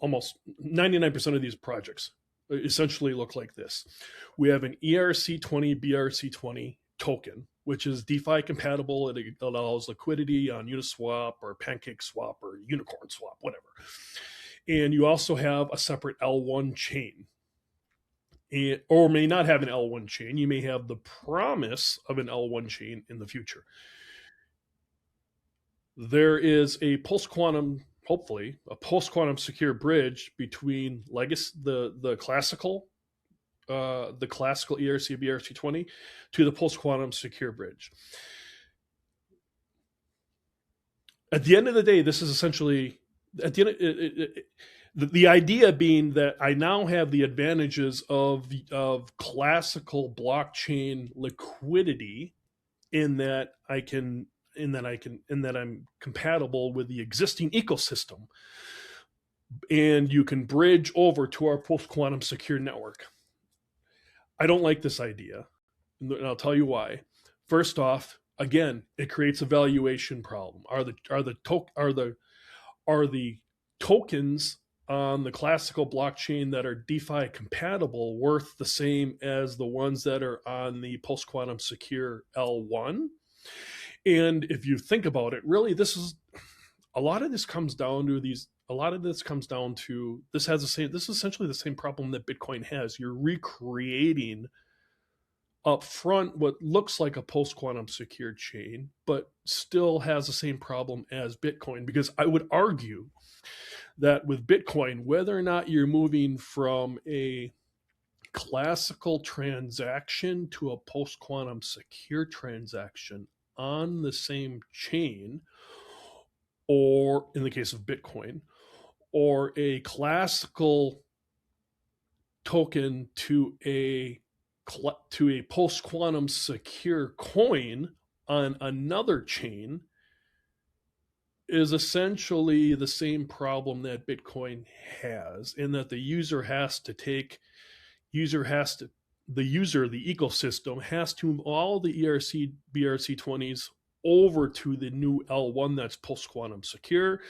almost 99% of these projects essentially look like this. We have an ERC20 BRC20 token, which is DeFi compatible. It allows liquidity on Uniswap or PancakeSwap or Unicorn Swap, whatever. And you also have a separate L1 chain, or may not have an L1 chain. You may have the promise of an L1 chain in the future. There is a hopefully a post-quantum secure bridge between the classical ERC BRC20 to the post-quantum secure bridge. at the end of the day, this is essentially at the end. The idea being that I now have the advantages of classical blockchain liquidity in that I'm compatible with the existing ecosystem, and you can bridge over to our post quantum secure network. I don't like this idea, and I'll tell you why. First off, again, it creates a valuation problem. Are the tokens on the classical blockchain that are DeFi compatible worth the same as the ones that are on the post quantum secure L1? And if you think about it, really, this is essentially the same problem that Bitcoin has. You're recreating up front what looks like a post quantum secured chain, but still has the same problem as Bitcoin. Because I would argue that with Bitcoin, whether or not you're moving from a classical transaction to a post quantum secure transaction on the same chain, or in the case of Bitcoin, or a classical token to a post quantum secure coin on another chain, is essentially the same problem that Bitcoin has, in that the ecosystem has to move all the BRC20s over to the new L1 that's post quantum secure,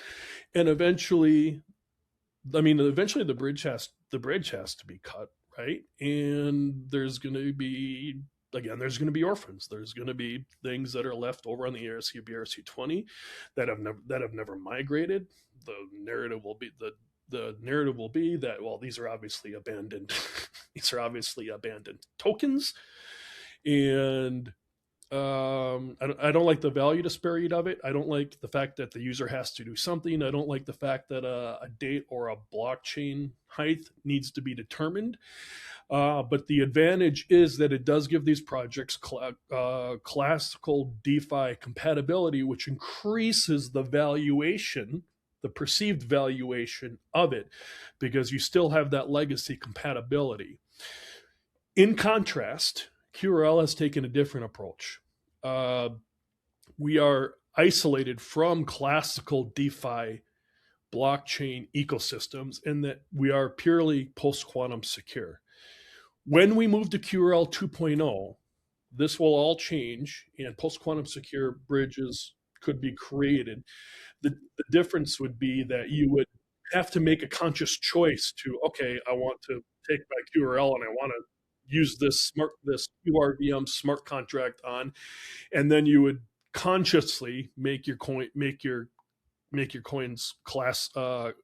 and eventually the bridge has to be cut, right? And there's going to be orphans. There's going to be things that are left over on the ERC BRC20 that have never migrated. The narrative will be that, well, these are obviously abandoned tokens, and I don't like the value disparity of it. I don't like the fact that the user has to do something. I don't like the fact that a date or a blockchain height needs to be determined. But the advantage is that it does give these projects classical DeFi compatibility, which increases the perceived valuation of it, because you still have that legacy compatibility. In contrast, QRL has taken a different approach. We are isolated from classical DeFi blockchain ecosystems in that we are purely post-quantum secure. When we move to QRL 2.0, this will all change, and post-quantum secure bridges could be created. The difference would be that you would have to make a conscious choice to, okay, I want to take my QRL and I want to use this QRVM smart contract on, and then you would consciously make your coins classical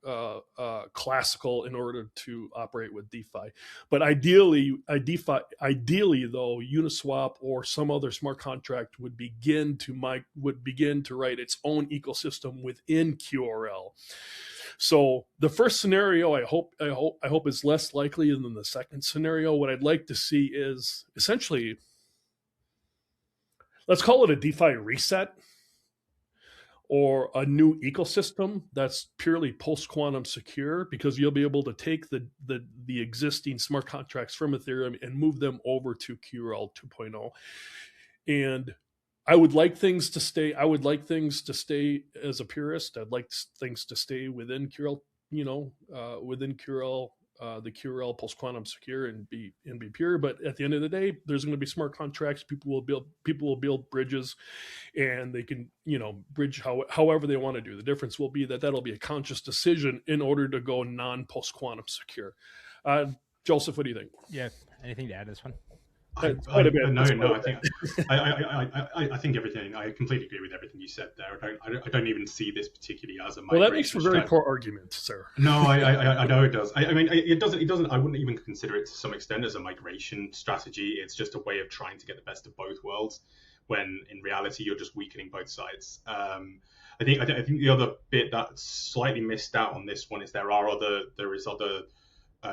in order to operate with DeFi. But ideally though, Uniswap or some other smart contract would begin to write its own ecosystem within QRL. So the first scenario, I hope is less likely than the second scenario. What I'd like to see is essentially, let's call it a DeFi reset, or a new ecosystem that's purely post-quantum secure, because you'll be able to take the existing smart contracts from Ethereum and move them over to QRL 2.0. And I would like things to stay as a purist. I'd like things to stay within QRL, within QRL, the QRL post quantum secure and be pure. But at the end of the day, there's going to be smart contracts. People will build bridges, and they can bridge however they want to do. The difference will be that that'll be a conscious decision in order to go non post quantum secure. Joseph, what do you think? Yeah, anything to add to this one? I think everything. I completely agree with everything you said there. I don't even see this particularly as a migration. Well, that makes for a very poor argument, sir. No, I know it does. I mean, it doesn't. I wouldn't even consider it to some extent as a migration strategy. It's just a way of trying to get the best of both worlds, when in reality you're just weakening both sides. I think the other bit that's slightly missed out on this one is there is other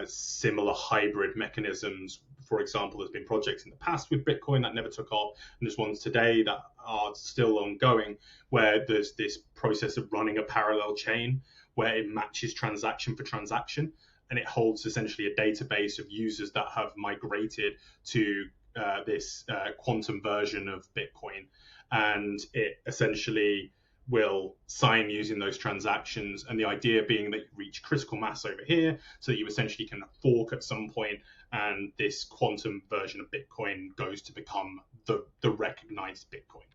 similar hybrid mechanisms. For example, there's been projects in the past with Bitcoin that never took off, and there's ones today that are still ongoing where there's this process of running a parallel chain where it matches transaction for transaction, and it holds essentially a database of users that have migrated to this quantum version of Bitcoin, and it essentially will sign using those transactions. And the idea being that you reach critical mass over here so that you essentially can fork at some point, and this quantum version of Bitcoin goes to become the recognized Bitcoin.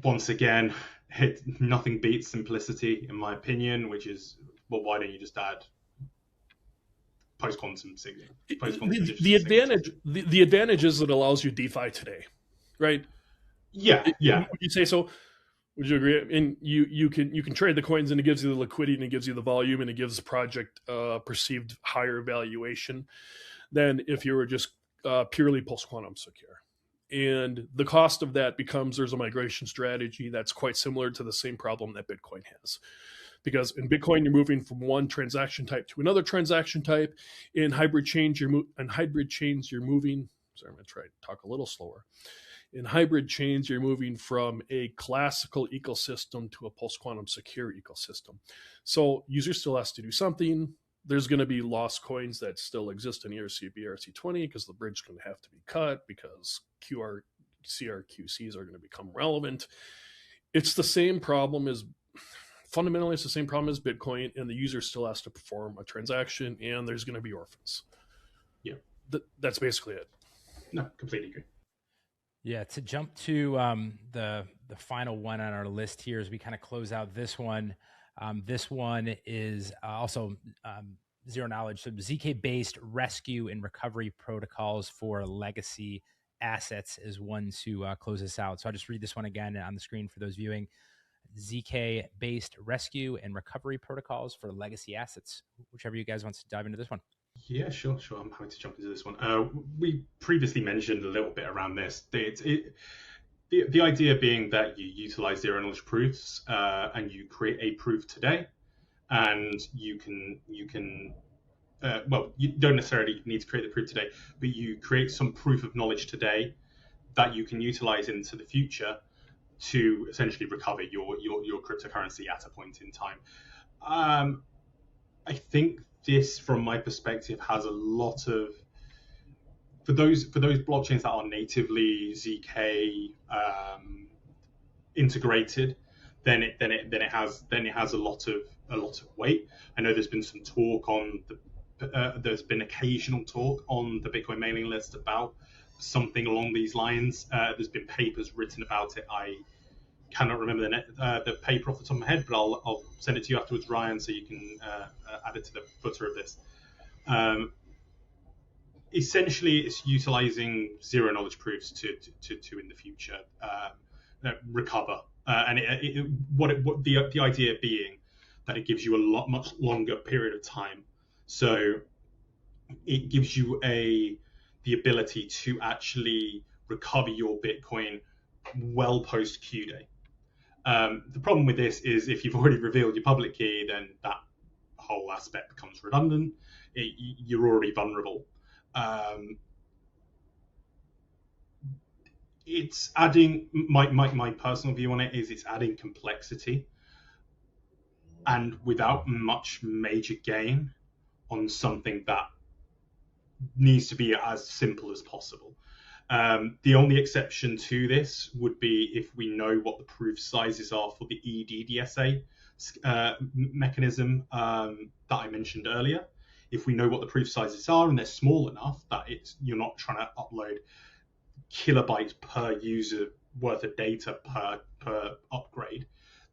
Once again, nothing beats simplicity, in my opinion, which is, well, why don't you just add post-quantum signaling? The advantage is it allows you DeFi today, right? Yeah. Would you say so? Would you agree? And you can trade the coins, and it gives you the liquidity, and it gives you the volume, and it gives the project perceived higher valuation than if you were just purely post-quantum secure. And the cost of that becomes, there's a migration strategy that's quite similar to the same problem that Bitcoin has. Because in Bitcoin, you're moving from one transaction type to another transaction type. In hybrid chains, you're moving. Sorry, I'm going to try to talk a little slower. In hybrid chains, you're moving from a classical ecosystem to a post-quantum secure ecosystem. So user still has to do something. There's going to be lost coins that still exist in ERC, BRC20 because the bridge is going to have to be cut because CRQCs are going to become relevant. It's the same problem as fundamentally it's the same problem as Bitcoin, and the user still has to perform a transaction, and there's going to be orphans. Yeah, that's basically it. No, completely agree. Yeah, to jump to the final one on our list here as we kind of close out this one. This one is also zero knowledge. So ZK-based rescue and recovery protocols for legacy assets is one to close this out. So I'll just read this one again on the screen for those viewing. ZK-based rescue and recovery protocols for legacy assets. Whichever you guys wants to dive into this one. Yeah, sure. I'm happy to jump into this one. We previously mentioned a little bit around this. The idea being that you utilize zero-knowledge proofs and you create a proof today, and you don't necessarily need to create the proof today, but you create some proof of knowledge today that you can utilize into the future to essentially recover your cryptocurrency at a point in time. I think this, from my perspective, has a lot of for those blockchains that are natively ZK integrated, then it has a lot of weight. I know there's been some talk on there's been occasional talk on the Bitcoin mailing list about something along these lines. There's been papers written about it. I cannot remember the paper off the top of my head, but I'll send it to you afterwards, Ryan, so you can add it to the footer of this. Essentially, it's utilizing zero knowledge proofs to in the future recover, and the idea being that it gives you a much longer period of time, so it gives you the ability to actually recover your Bitcoin well post Q day. The problem with this is if you've already revealed your public key, then that whole aspect becomes redundant. You're already vulnerable. It's adding my personal view on it is it's adding complexity, and without much major gain on something that needs to be as simple as possible. The only exception to this would be if we know what the proof sizes are for the EDDSA mechanism that I mentioned earlier. If we know what the proof sizes are and they're small enough that you're not trying to upload kilobytes per user worth of data per upgrade,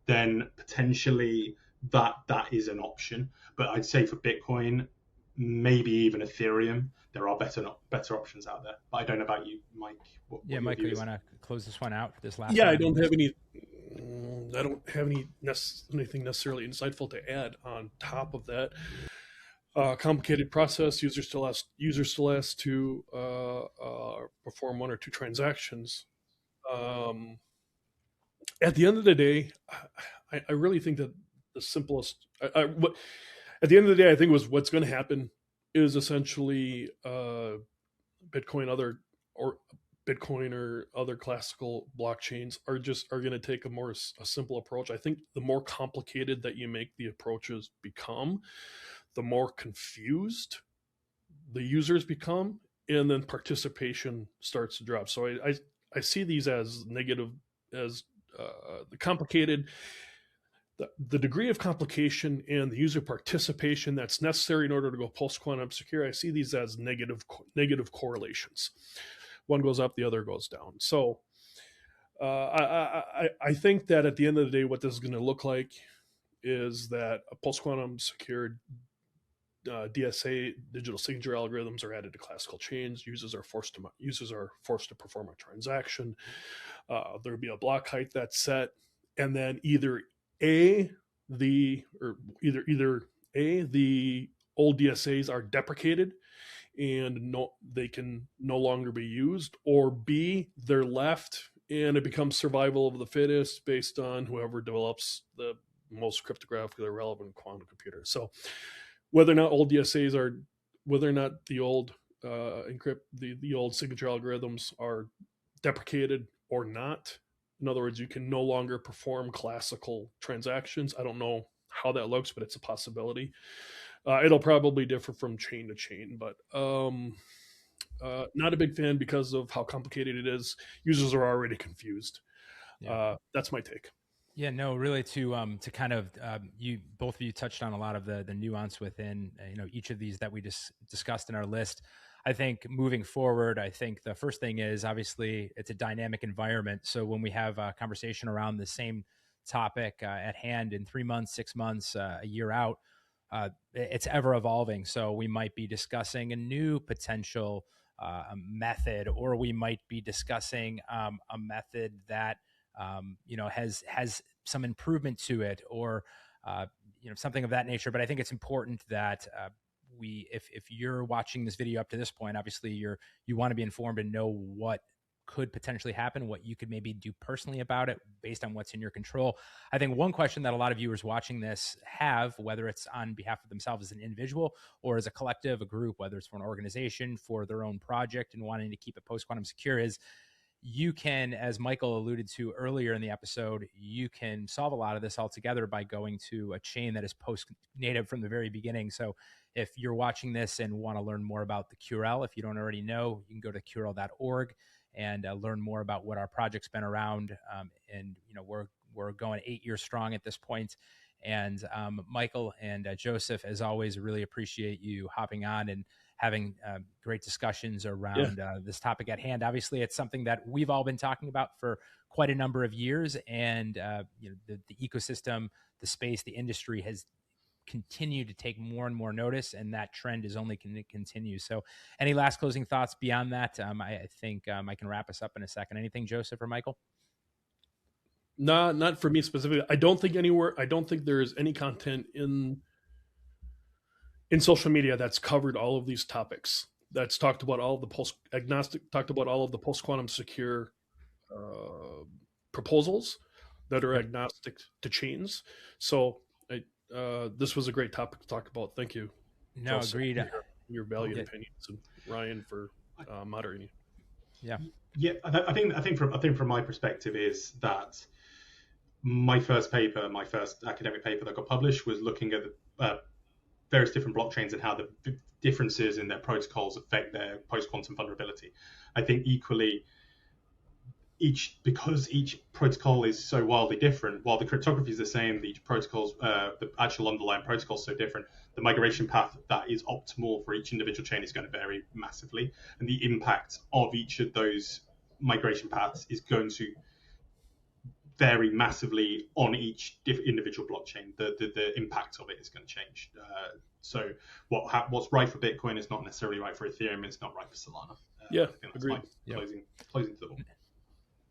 then potentially that is an option. But I'd say for Bitcoin, maybe even Ethereum, there are better options out there. But I don't know about you, Mike. Michael, you want to close this one out for this last? Yeah, I don't have anything necessarily insightful to add on top of that. Complicated process. User still has to perform one or two transactions. At the end of the day, I really think that the simplest. at the end of the day, I think what's going to happen is essentially Bitcoin, other or Bitcoin or other classical blockchains are going to take a simple approach. I think the more complicated that you make the approaches become, the more confused the users become, and then participation starts to drop. So I see these as negative, as the complicated, the degree of complication and the user participation that's necessary in order to go post quantum secure. I see these as negative correlations. One goes up, the other goes down. So I think that at the end of the day, what this is going to look like is that a post quantum secured DSA, digital signature algorithms, are added to classical chains. Users are forced to perform a transaction. There'll be a block height that's set, and then either the old DSAs are deprecated and they can no longer be used, or B, they're left and it becomes survival of the fittest based on whoever develops the most cryptographically relevant quantum computer. So whether or not the old the old signature algorithms are deprecated or not. In other words, you can no longer perform classical transactions. I don't know how that looks, but it's a possibility. It'll probably differ from chain to chain, but not a big fan because of how complicated it is. Users are already confused. Yeah. That's my take. Yeah, no, really to kind of you both of you touched on a lot of the nuance within each of these that we just discussed in our list. I think moving forward, I think the first thing is obviously it's a dynamic environment. So when we have a conversation around the same topic at hand in 3 months, 6 months, a year out, it's ever evolving. So we might be discussing a new potential method, or we might be discussing a method that has some improvement to it, or something of that nature. But I think it's important that if you're watching this video up to this point, obviously you want to be informed and know what could potentially happen, what you could maybe do personally about it based on what's in your control. I think one question that a lot of viewers watching this have, whether it's on behalf of themselves as an individual or as a collective, a group, whether it's for an organization, for their own project and wanting to keep it post-quantum secure, is you can, as Michael alluded to earlier in the episode, you can solve a lot of this altogether by going to a chain that is post-native from the very beginning. So if you're watching this and want to learn more about the QRL, if you don't already know, you can go to QRL.org and learn more about what our project's been around. And we're going 8 years strong at this point. And Michael and Joseph, as always, really appreciate you hopping on and having great discussions around this topic at hand. Obviously, it's something that we've all been talking about for quite a number of years, and the ecosystem, the space, the industry has continued to take more and more notice, and that trend is only going to continue. So any last closing thoughts beyond that? I think I can wrap us up in a second. Anything, Joseph or Michael? No, not for me specifically. I don't think there is any content in social media that's covered all of these topics. That's talked about all of the post quantum secure proposals that are agnostic to chains. So this was a great topic to talk about. Thank you. No, Joseph, agreed. Your valued opinions, and Ryan for moderating. Yeah. I think from my perspective is that my first academic paper that got published was looking at the various different blockchains and how the differences in their protocols affect their post-quantum vulnerability. I think equally, because each protocol is so wildly different, while the cryptography is the same, each protocol's the actual underlying protocol is so different, the migration path that is optimal for each individual chain is going to vary massively, and the impact of each of those migration paths is going to vary massively on each individual blockchain. The impact of it is going to change. So what's right for Bitcoin is not necessarily right for Ethereum. It's not right for Solana. I think that's agreed. Closing to the ball.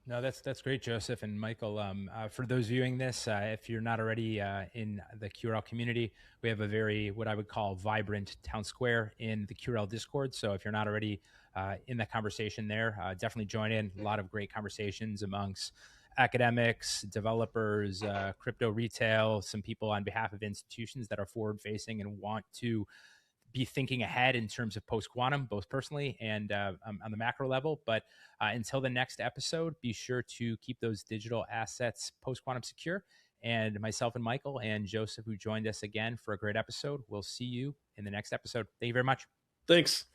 No, that's great, Joseph and Michael. For those viewing this, if you're not already in the QRL community, we have a very, what I would call, vibrant town square in the QRL Discord. So if you're not already in that conversation there, definitely join in. A lot of great conversations amongst academics, developers, crypto retail, some people on behalf of institutions that are forward facing and want to be thinking ahead in terms of post quantum, both personally and on the macro level. But until the next episode, be sure to keep those digital assets post quantum secure. And myself and Michael and Joseph, who joined us again for a great episode, we'll see you in the next episode. Thank you very much. Thanks.